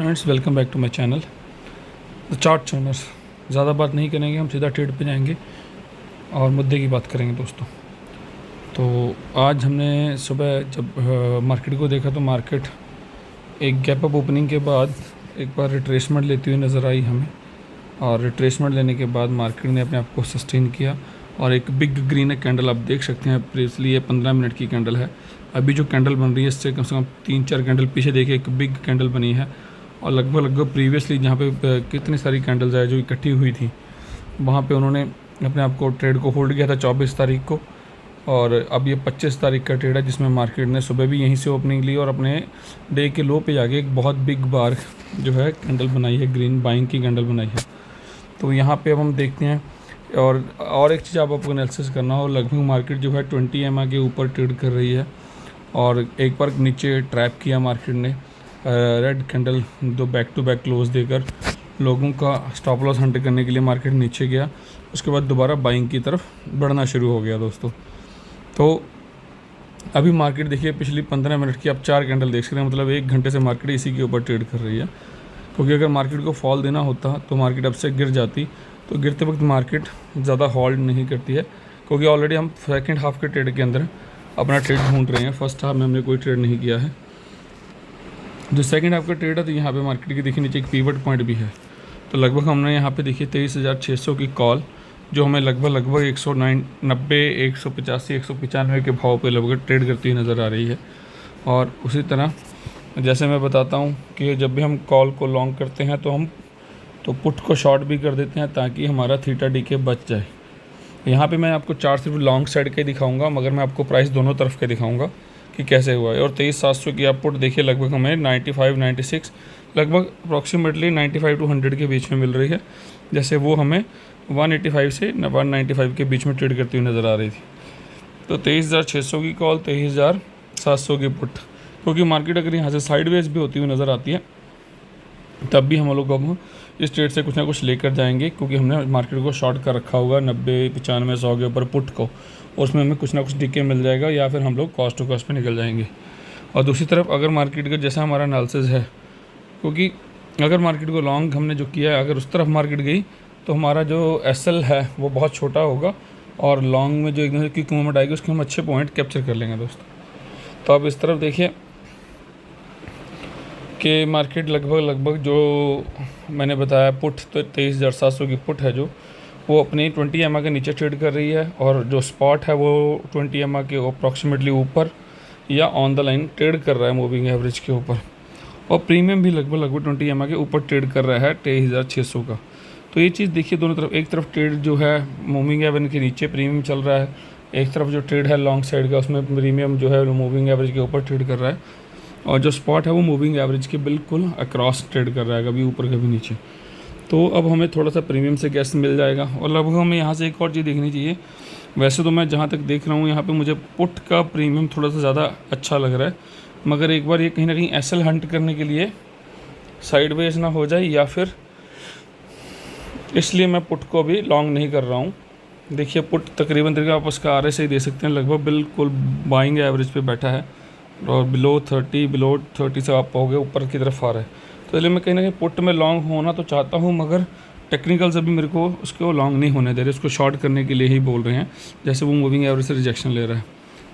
Friends, welcome back to my channel the chart chainers. ज़्यादा बात नहीं करेंगे, हम सीधा ट्रेड पे जाएंगे और मुद्दे की बात करेंगे दोस्तों। तो आज हमने सुबह जब मार्केट को देखा तो मार्केट एक गैप अप ओपनिंग के बाद एक बार रिट्रेसमेंट लेती हुई नज़र आई हमें, और रिट्रेसमेंट लेने के बाद मार्केट ने अपने आप को सस्टेन किया और एक बिग ग्रीन कैंडल आप देख सकते हैं। प्रीवियसली ये 15 मिनट की कैंडल है। अभी जो कैंडल बन रही है इससे कम से कम 3-4 कैंडल पीछे देखिए एक बिग कैंडल बनी है, और लगभग प्रीवियसली जहाँ पे कितनी सारी कैंडल्स है जो इकट्ठी हुई थी वहाँ पे उन्होंने अपने आप को ट्रेड को होल्ड किया था 24 तारीख को, और अब ये 25 तारीख का ट्रेड है जिसमें मार्केट ने सुबह भी यहीं से ओपनिंग ली और अपने डे के लो पे जाके एक बहुत बिग बार जो है कैंडल बनाई है, ग्रीन बाइंग की कैंडल बनाई है। तो यहाँ पे अब हम देखते हैं, और एक चीज़ आपको एनालिसिस करना हो, लगभग मार्केट जो है 20 EMA के ऊपर ट्रेड कर रही है, और एक बार नीचे ट्रैप किया मार्केट ने रेड कैंडल, दो बैक टू बैक क्लोज देकर लोगों का स्टॉप लॉस हंट करने के लिए मार्केट नीचे गया। उसके बाद दोबारा बाइंग की तरफ बढ़ना शुरू हो गया दोस्तों। तो अभी मार्केट देखिए पिछली 15 मिनट की आप 4 कैंडल देख सकते हैं, मतलब 1 घंटे से मार्केट इसी के ऊपर ट्रेड कर रही है। क्योंकि अगर मार्केट को फॉल देना होता तो मार्केट अब से गिर जाती, तो गिरते वक्त मार्केट ज़्यादा होल्ड नहीं करती है, क्योंकि ऑलरेडी हम सेकेंड हाफ के ट्रेड के अंदर अपना ट्रेड ढूंढ रहे हैं। फर्स्ट हाफ में हमने कोई ट्रेड नहीं किया है। जो सेकंड हाफ का ट्रेड है तो यहाँ पे मार्केट की देखिए नीचे एक पीवट पॉइंट भी है। तो लगभग हमने यहाँ पे देखिए 23,600 की कॉल, जो हमें लगभग 190, 185, 195 के भाव पे लगभग ट्रेड करती हुई नज़र आ रही है। और उसी तरह जैसे मैं बताता हूँ कि जब भी हम कॉल को लॉन्ग करते हैं तो पुट को शॉर्ट भी कर देते हैं ताकि हमारा थीटा डी के बच जाए। यहाँ पे मैं आपको चार्ट सिर्फ लॉन्ग साइड के दिखाऊंगा, मगर मैं आपको प्राइस दोनों तरफ के दिखाऊंगा कि कैसे हुआ है। और 23,700 की आप पुट देखिए लगभग हमें 95, 96, लगभग अप्रॉक्सीमेटली 95 to 100 के बीच में मिल रही है। जैसे वो हमें 185 से 195 के बीच में ट्रेड करती हुई नज़र आ रही थी। तो 23,600 की कॉल, 23,700 की पुट, क्योंकि मार्केट अगर यहाँ से साइडवेज भी होती हुई नज़र आती है तब भी हम लोग अब इस ट्रेड से कुछ ना कुछ लेकर जाएंगे, क्योंकि हमने मार्केट को शॉर्ट कर रखा होगा 90, 95, 100 के ऊपर पुट को, और उसमें हमें कुछ ना कुछ डीके मिल जाएगा, या फिर हम लोग कॉस्ट टू कॉस्ट पे निकल जाएंगे। और दूसरी तरफ अगर मार्केट का जैसा हमारा एनालिसिस है, क्योंकि अगर मार्केट को लॉन्ग हमने जो किया है, अगर उस तरफ मार्केट गई तो हमारा जो एसएल है वो बहुत छोटा होगा, और लॉन्ग में जो एकदम से क्विक मूवमेंट आएगी उसके हम अच्छे पॉइंट कैप्चर कर लेंगे दोस्तों। तो आप इस तरफ देखिए कि मार्केट लगभग जो मैंने बताया पुट, तो 23,700 की पुट है जो वो अपनी 20 EMA के नीचे ट्रेड कर रही है, और जो स्पॉट है वो 20 EMA के अप्रॉक्सीमेटली ऊपर या ऑन द लाइन ट्रेड कर रहा है मूविंग एवरेज के ऊपर, और प्रीमियम भी लगभग 20 EMA के ऊपर ट्रेड कर रहा है 23,600 का। तो ये चीज़ देखिए दोनों तरफ, एक तरफ ट्रेड जो है मूविंग एवरेज के नीचे प्रीमियम चल रहा है, एक तरफ जो ट्रेड है लॉन्ग साइड का उसमें प्रीमियम जो है मूविंग एवरेज के ऊपर ट्रेड कर रहा है, और जो स्पॉट है वो मूविंग एवरेज के बिल्कुल अक्रॉस ट्रेड कर रहा है, कभी ऊपर कभी नीचे। तो अब हमें थोड़ा सा प्रीमियम से गैस मिल जाएगा, और लगभग हमें यहाँ से एक और चीज़ देखनी चाहिए। वैसे तो मैं जहाँ तक देख रहा हूँ यहाँ पे मुझे पुट का प्रीमियम थोड़ा सा ज़्यादा अच्छा लग रहा है, मगर एक बार ये कहीं ना कहीं एसएल हंट करने के लिए साइडवेज ना हो जाए, या फिर इसलिए मैं पुट को अभी लॉन्ग नहीं कर रहा हूँ। देखिए पुट तकरीबन आप उसका RSI दे सकते हैं, लगभग बिल्कुल बाइंग एवरेज पे बैठा है, और बिलो 30 से आप हो गए ऊपर की तरफ आ रहा है। तो इसलिए मैं कहीं ना कहीं पुट में लॉन्ग होना तो चाहता हूँ, मगर टेक्निकल्स अभी मेरे को उसको लॉन्ग नहीं होने दे रहे, उसको शॉर्ट करने के लिए ही बोल रहे हैं, जैसे वो मूविंग एवरेज से रिजेक्शन ले रहा है।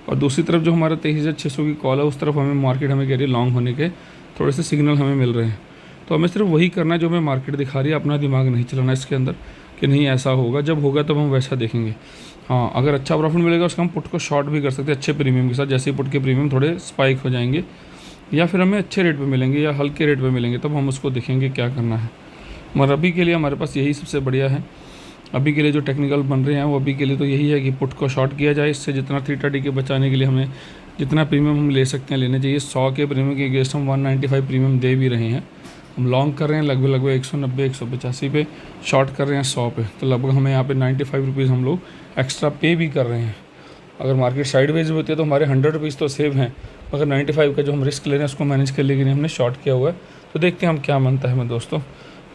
और दूसरी तरफ जो हमारा 23,600 की कॉल है उस तरफ हमें मार्केट हमें कह रही है लॉन्ग होने के थोड़े से सिग्नल हमें मिल रहे हैं। तो हमें सिर्फ वही करना है जो हमें मार्केट दिखा रही है, अपना दिमाग नहीं चलाना इसके अंदर कि नहीं ऐसा होगा, जब होगा तब हम वैसा देखेंगे। हाँ, अगर अच्छा प्रॉफिट मिलेगा उसका हम पुट को शॉर्ट भी कर सकते हैं अच्छे प्रीमियम के साथ, जैसे पुट के प्रीमियम थोड़े स्पाइक हो जाएंगे या फिर हमें अच्छे रेट पे मिलेंगे या हल्के रेट पे मिलेंगे, तब हम उसको देखेंगे क्या करना है। मगर अभी के लिए हमारे पास यही सबसे बढ़िया है। अभी के लिए जो टेक्निकल बन रहे हैं वो अभी के लिए तो यही है कि पुट को शॉर्ट किया जाए, इससे जितना थीटा डी के बचाने के लिए हमें जितना प्रीमियम हम ले सकते हैं लेने चाहिए। 100 के प्रीमियम के अगेंस्ट हम 195 प्रीमियम दे भी रहे हैं, हम लॉन्ग कर रहे हैं लगभग 190, 185 पे, शॉर्ट कर रहे हैं 100 पे, तो लगभग हमें यहाँ पे 95 रुपीज़ हम लोग एक्स्ट्रा पे भी कर रहे हैं। अगर मार्केट साइडवेज होती है तो हमारे 100 रुपीज़ तो सेव हैं, मगर 95 का जो हम रिस्क ले रहे हैं उसको मैनेज करने के लिए हमने शॉर्ट किया हुआ है। तो देखते हैं हम क्या बनता है हमें दोस्तों।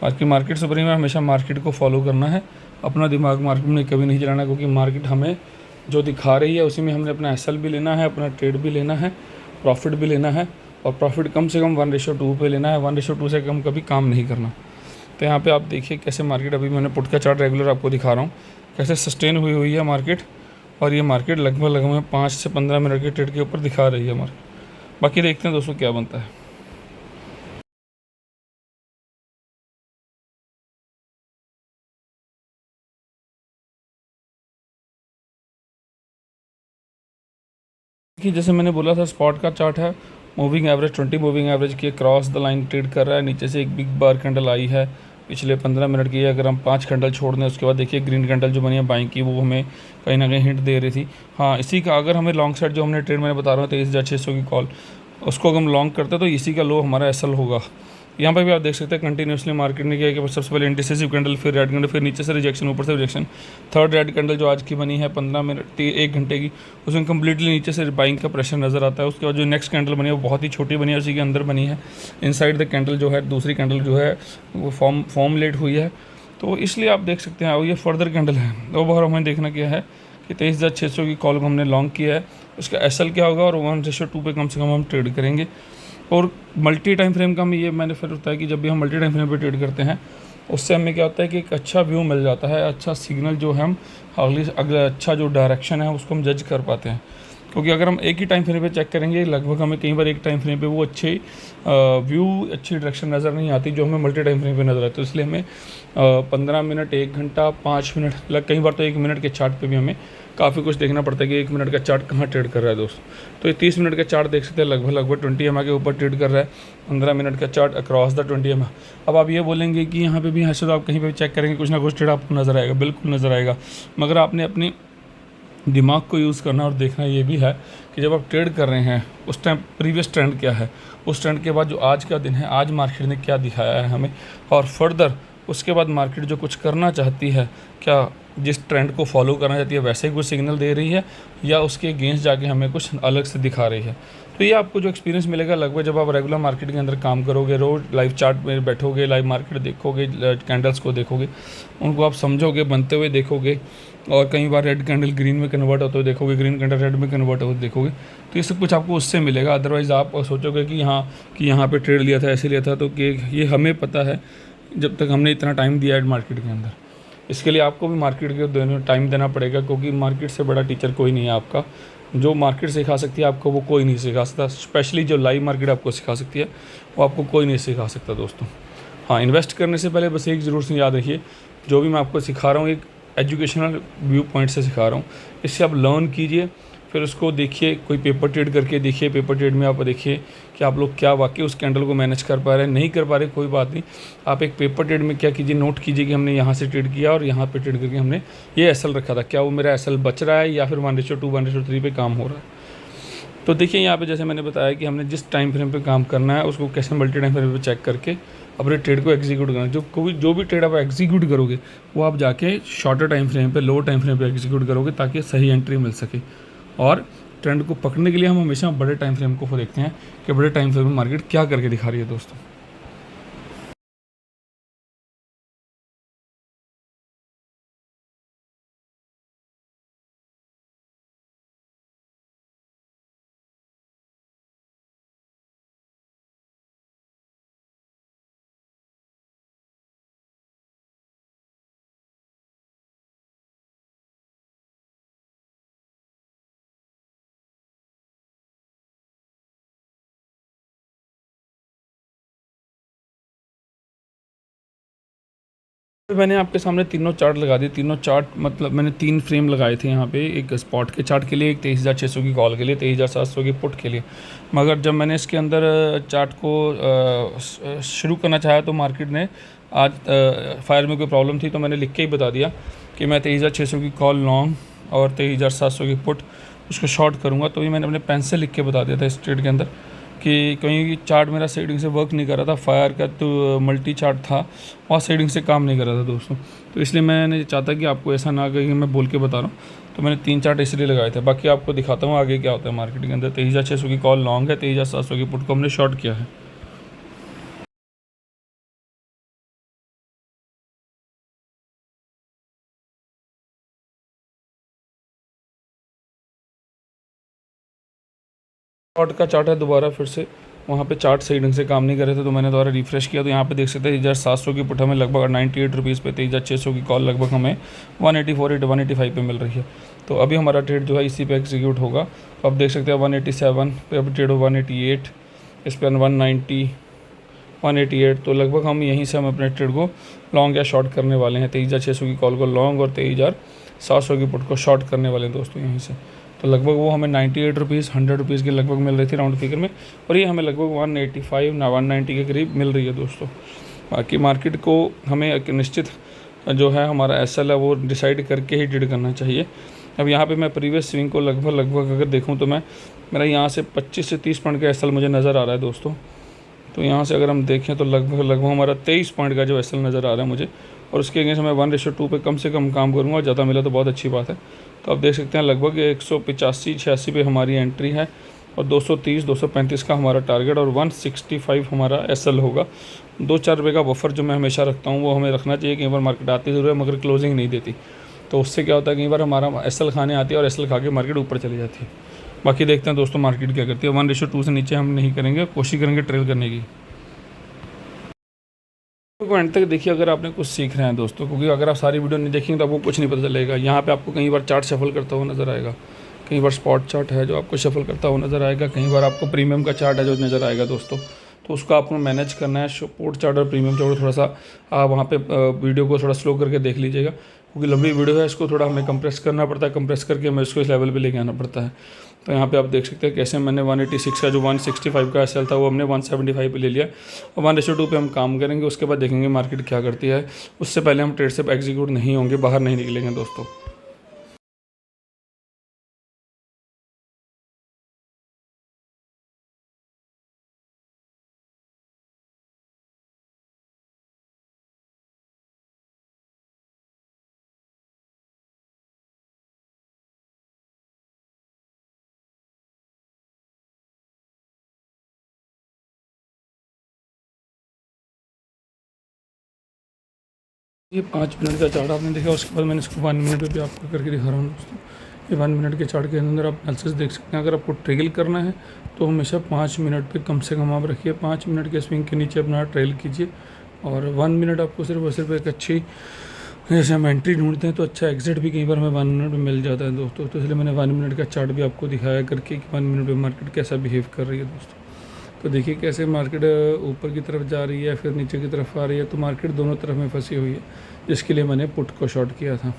बाकी मार्केट सुप्रीम में हमेशा मार्केट को फॉलो करना है, अपना दिमाग मार्केट में कभी नहीं चलाना, क्योंकि मार्केट हमें जो दिखा रही है उसी में हमने अपना एसएल भी लेना है, अपना ट्रेड भी लेना है, प्रॉफिट भी लेना है, और प्रॉफिट कम से कम 1:2 पे लेना है, 1:2 से कम कभी काम नहीं करना। तो यहाँ पे आप देखिए कैसे मार्केट, अभी मैंने पुट का चार्ट रेगुलर आपको दिखा रहा हूँ, कैसे सस्टेन हुई हुई है मार्केट। और ये मार्केट लगभग लगभग 5 से 15 मिनट के ट्रेड के ऊपर दिखा रही है मार्केट। बाकी देखते हैं दोस्तों क्या बनता है। कि जैसे मैंने बोला था, स्पॉट का चार्ट है, मूविंग एवरेज 20 मूविंग एवरेज के क्रॉस द लाइन ट्रेड कर रहा है। नीचे से एक बिग बार कैंडल आई है पिछले 15 मिनट की। अगर हम 5 कैंडल छोड़ दें उसके बाद देखिए ग्रीन कैंडल जो बनी है बाइंग की, वो हमें कहीं ना कहीं हिंट दे रही थी। हाँ, इसी का अगर हमें लॉन्ग साइड जो हमने ट्रेड मैंने बता रहा हूँ 23,600 की कॉल, उसको अगर हम लॉन्ग करते हैं तो इसी का लो हमारा एसएल होगा। यहाँ पे भी आप देख सकते हैं कंटिन्यूसली मार्केट ने किया कि सबसे पहले इंडिसेसिव कैंडल, फिर रेड कैंडल, फिर नीचे से रिजेक्शन, ऊपर से रिजेक्शन। थर्ड रेड कैंडल जो आज की बनी है 15 मिनट 1 घंटे की, उसमें कंप्लीटली नीचे से बाइंग का प्रेशर नज़र आता है। उसके बाद जो नेक्स्ट कैंडल बनी है वो बहुत ही छोटी बनी है, उसी के अंदर बनी है। इनसाइड द कैंडल जो है दूसरी कैंडल जो है वो फॉर्मलेट हुई है। तो इसलिए आप देख सकते हैं, और ये फर्दर कैंडल है। ओवरऑल हमें देखना क्या है कि 23,600 की कॉल को हमने लॉन्ग किया है, उसका एसएल क्या होगा, और 1:2 पे कम से कम हम ट्रेड करेंगे। और मल्टी टाइम फ्रेम का ये मैंने फिर होता है कि जब भी हम मल्टी टाइम फ्रेम पे ट्रेड करते हैं, उससे हमें क्या होता है कि एक अच्छा व्यू मिल जाता है, अच्छा सिग्नल जो है हम अगला अच्छा जो डायरेक्शन है उसको हम जज कर पाते हैं। क्योंकि अगर हम एक ही टाइम फ्रेम पे चेक करेंगे, लगभग हमें कई बार एक टाइम फ्रेम पे वो अच्छे व्यू, अच्छी डायरेक्शन नज़र नहीं आती जो हमें मल्टी टाइम फ्रेम पे नज़र आती है। तो इसलिए हमें 15 मिनट, 1 घंटा, 5 मिनट, कई बार तो 1 मिनट के चार्ट पे भी हमें काफ़ी कुछ देखना पड़ता है कि 1 मिनट का चार्ट कहाँ ट्रेड कर रहा है दोस्त। तो ये 30 मिनट का चार्ट देख सकते हैं, लगभग लगभग 20 EMA के ऊपर ट्रेड कर रहा है। 15 मिनट का चार्ट अक्रॉस द 20 EMA। अब आप ये बोलेंगे कि यहाँ पे भी ऐसे तो आप कहीं पे भी चेक करेंगे कुछ ना कुछ ट्रेड आपको नज़र आएगा, बिल्कुल नज़र आएगा। मगर आपने अपनी दिमाग को यूज़ करना और देखना ये भी है कि जब आप ट्रेड कर रहे हैं उस टाइम प्रीवियस ट्रेंड क्या है, उस ट्रेंड के बाद जो आज का दिन है, आज मार्केट ने क्या दिखाया है हमें, और फर्दर उसके बाद मार्केट जो कुछ करना चाहती है, क्या जिस ट्रेंड को फॉलो करना चाहती है वैसे ही कुछ सिग्नल दे रही है, या उसके अगेंस्ट जाके हमें कुछ अलग से दिखा रही है। तो ये आपको जो एक्सपीरियंस मिलेगा लगभग जब आप रेगुलर मार्केट के अंदर काम करोगे, रोज़ लाइव चार्ट में बैठोगे, लाइव मार्केट देखोगे, कैंडल्स को देखोगे, उनको आप समझोगे, बनते हुए देखोगे, और कई बार रेड कैंडल ग्रीन में कन्वर्ट होते हुए देखोगे, ग्रीन कैंडल रेड में कन्वर्ट होते देखोगे। तो ये सब कुछ आपको उससे मिलेगा। अदरवाइज़ आप सोचोगे कि यहाँ पे ट्रेड लिया था, ऐसे लिया था, तो कि ये हमें पता है जब तक हमने इतना टाइम दिया है मार्केट के अंदर। इसके लिए आपको भी मार्केट के टाइम देना पड़ेगा, क्योंकि मार्केट से बड़ा टीचर कोई नहीं है आपका। जो मार्केट सिखा सकती है आपको, वो कोई नहीं सिखा सकता। स्पेशली जो लाइव मार्केट आपको सिखा सकती है, वो आपको कोई नहीं सिखा सकता दोस्तों। हाँ, इन्वेस्ट करने से पहले बस एक ज़रूर से याद रखिए, जो भी मैं आपको सिखा रहा हूँ एक एजुकेशनल व्यू पॉइंट से सिखा रहा हूँ। इससे आप लर्न कीजिए, फिर उसको देखिए, कोई पेपर ट्रेड करके देखिए। पेपर ट्रेड में आप देखिए कि आप लोग क्या वाकई उस कैंडल को मैनेज कर पा रहे हैं, नहीं कर पा रहे, कोई बात नहीं। आप एक पेपर ट्रेड में क्या कीजिए, नोट कीजिए कि हमने यहाँ से ट्रेड किया और यहाँ पे ट्रेड करके हमने ये एसएल रखा था, क्या वो मेरा एसएल बच रहा है या फिर 1:2 1:3 पे काम हो रहा है। तो देखिए यहाँ पे जैसे मैंने बताया कि हमने जिस टाइम फ्रेम पे काम करना है उसको कैसे मल्टी टाइम फ्रेम पे चेक करके अपने ट्रेड को एग्जीक्यूट करना है। जो भी ट्रेड आप एग्जीक्यूट करोगे वो आप जाके शॉर्टर टाइम फ्रेम पे, लो टाइम फ्रेम पे एग्जीक्यूट करोगे, ताकि सही एंट्री मिल सके। और ट्रेंड को पकड़ने के लिए हम हमेशा बड़े टाइम फ्रेम को देखते हैं कि बड़े टाइम फ्रेम में मार्केट क्या करके दिखा रही है दोस्तों। मैंने आपके सामने तीनों चार्ट लगा दिए। तीनों चार्ट मतलब मैंने 3 फ्रेम लगाए थे यहाँ पे, एक स्पॉट के चार्ट के लिए, एक 23,600 की कॉल के लिए, 23,700 की पुट के लिए। मगर जब मैंने इसके अंदर चार्ट को शुरू करना चाहा तो मार्केट ने आज फायर में कोई प्रॉब्लम थी, तो मैंने लिख के ही बता दिया कि मैं 23,600 की कॉल लॉन्ग और 23,700 की पुट उसको शॉर्ट करूँगा। तो ये मैंने अपने पेन से लिख के बता दिया था इस ट्रेड के अंदर कि कहीं चार्ट मेरा सेटिंग से वर्क नहीं कर रहा था। फायर का तो मल्टी चार्ट था और सेटिंग से काम नहीं कर रहा था दोस्तों। तो इसलिए मैंने चाहता कि आपको ऐसा ना कि मैं बोल के बता रहा हूँ। तो मैंने 3 चार्ट इसलिए लगाए थे। बाकी आपको दिखाता हूँ आगे क्या होता है मार्केट के अंदर। 23,600 की कॉल लॉन्ग है, 23,700 की पुट को हमने शॉर्ट किया है। शॉर्ट का चार्ट है दोबारा फिर से वहाँ पे चार्ट सही ढंग से काम नहीं कर रहे थे, तो मैंने दोबारा रिफ्रेश किया, तो यहाँ पे देख सकते हैं 1700 की पुट हमें लगभग 98 रुपीज़ पे, 23,600 की कॉल लगभग हमें 185 पे मिल रही है। तो अभी हमारा ट्रेड जो है इसी पे एग्जीक्यूट होगा। तो आप देख सकते हैं 187 पे अभी ट्रेड हो 188, इस पर 190, 188, तो लगभग हम यहीं से हम अपने ट्रेड को लॉन्ग या शॉर्ट करने वाले हैं। 23,600 की कॉल को लॉन्ग और 23,700 की पुट को शॉर्ट करने वाले हैं दोस्तों यहीं से। तो लगभग वो हमें 98 रुपीज़ 100 रुपीज़ के लगभग मिल रही थी राउंड फिगर में, और ये हमें लगभग 185 ना 190 के करीब मिल रही है दोस्तों। बाकी मार्केट को हमें एक निश्चित जो है हमारा एसएल है वो डिसाइड करके ही ट्रेड करना चाहिए। अब यहाँ पे मैं प्रीवियस स्विंग को लगभग अगर देखूँ तो मेरा यहाँ से 25 से 30 पॉइंट का एसएल मुझे नज़र आ रहा है दोस्तों। तो यहाँ से अगर हम देखें तो लगभग हमारा 23 पॉइंट का जो एसएल नज़र आ रहा है मुझे, और उसके अगेंस्ट मैं 1:2 पे कम से कम काम करूँगा, ज़्यादा मिला तो बहुत अच्छी बात है। तो आप देख सकते हैं लगभग 185-86 पे हमारी एंट्री है, और 230-235 का हमारा टारगेट, और 165 हमारा एसएल होगा। 2-4 रुपये का बफर जो मैं हमेशा रखता हूँ वो हमें रखना चाहिए। कई बार मार्केट आती ज़रूर है मगर क्लोजिंग नहीं देती, तो उससे क्या होता है कई बार हमारा एसएल खाने आती है और एसएल खा के मार्केट ऊपर चली जाती है। बाकी देखते हैं दोस्तों मार्केट क्या करती है। 1:2 से नीचे हम नहीं करेंगे, कोशिश करेंगे ट्रेल करने की। तो एंड तक देखिए अगर आपने कुछ सीख रहे हैं दोस्तों, क्योंकि अगर आप सारी वीडियो नहीं देखेंगे तो आपको कुछ नहीं पता चलेगा। यहाँ पे आपको कई बार चार्ट शफल करता हुआ नज़र आएगा, कई बार स्पॉट चार्ट है जो आपको शफल करता हुआ नज़र आएगा, कई बार आपको प्रीमियम का चार्ट है जो नज़र आएगा दोस्तों। तो उसको आपको मैनेज करना है। स्पॉट चार्ट और प्रीमियम चार्ट थोड़ा सा आप वहाँ पे वीडियो को थोड़ा स्लो करके देख लीजिएगा, क्योंकि लंबी वीडियो है, इसको थोड़ा हमें कंप्रेस करना पड़ता है, कंप्रेस करके हमें इसको इस लेवल पे लेके आना पड़ता है। तो यहाँ पे आप देख सकते हैं कैसे मैंने 186 का जो 165 का एसएल था वो हमने 175 पे ले लिया, और 1:2 पे हम काम करेंगे। उसके बाद देखेंगे मार्केट क्या करती है। उससे पहले हम ट्रेड से एग्जीक्यूट नहीं होंगे, बाहर नहीं निकलेंगे दोस्तों। ये 5 मिनट का चार्ट आपने देखा, उसके बाद मैंने इसको 1 मिनट पे भी आपको करके दिखा रहा हूँ दोस्तों। ये 1 मिनट के चार्ट के अंदर आप एनालिसिस देख सकते हैं। अगर आपको ट्रेल करना है तो हमेशा 5 मिनट पे कम से कम आप रखिए, 5 मिनट के स्विंग के नीचे अपना ट्रेल कीजिए, और 1 मिनट आपको सिर्फ और सिर्फ एक अच्छी, जैसे हम एंट्री ढूंढते हैं तो अच्छा एग्जिट भी कई बार हमें 1 मिनट में मिल जाता है दोस्तों। तो इसलिए मैंने 1 मिनट का चार्ट भी आपको दिखाया करके कि 1 मिनट में मार्केट कैसा बिहेव कर रही है दोस्तों। तो देखिए कैसे मार्केट ऊपर की तरफ जा रही है, फिर नीचे की तरफ आ रही है, तो मार्केट दोनों तरफ में फंसी हुई है, जिसके लिए मैंने पुट को शॉर्ट किया था।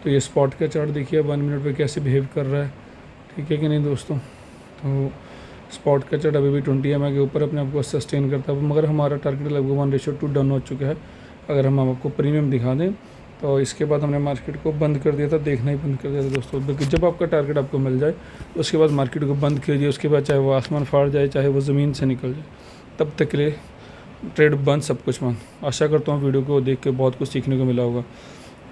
तो ये स्पॉट का चार्ट देखिए 1 मिनट पे कैसे बिहेव कर रहा है, ठीक है कि नहीं दोस्तों। तो स्पॉट का चार्ट अभी भी 20 EMA के ऊपर अपने आप को सस्टेन करता है, मगर हमारा टारगेट लगभग 1:2 डाउन हो चुका है। अगर हम आपको प्रीमियम दिखा दें तो इसके बाद हमने मार्केट को बंद कर दिया था, देखना ही बंद कर दिया था दोस्तों। जब आपका टारगेट आपको मिल जाए तो उसके बाद मार्केट को बंद कीजिए, उसके बाद चाहे वो आसमान फाड़ जाए, चाहे वो ज़मीन से निकल जाए, तब तक के लिए ट्रेड बंद, सब कुछ बंद। आशा करता हूँ वीडियो को देख के बहुत कुछ सीखने को मिला होगा।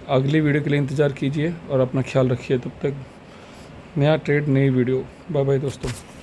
अगली वीडियो के लिए इंतज़ार कीजिए और अपना ख्याल रखिए। तब तक नया ट्रेड, नई वीडियो। बाय बाय दोस्तों।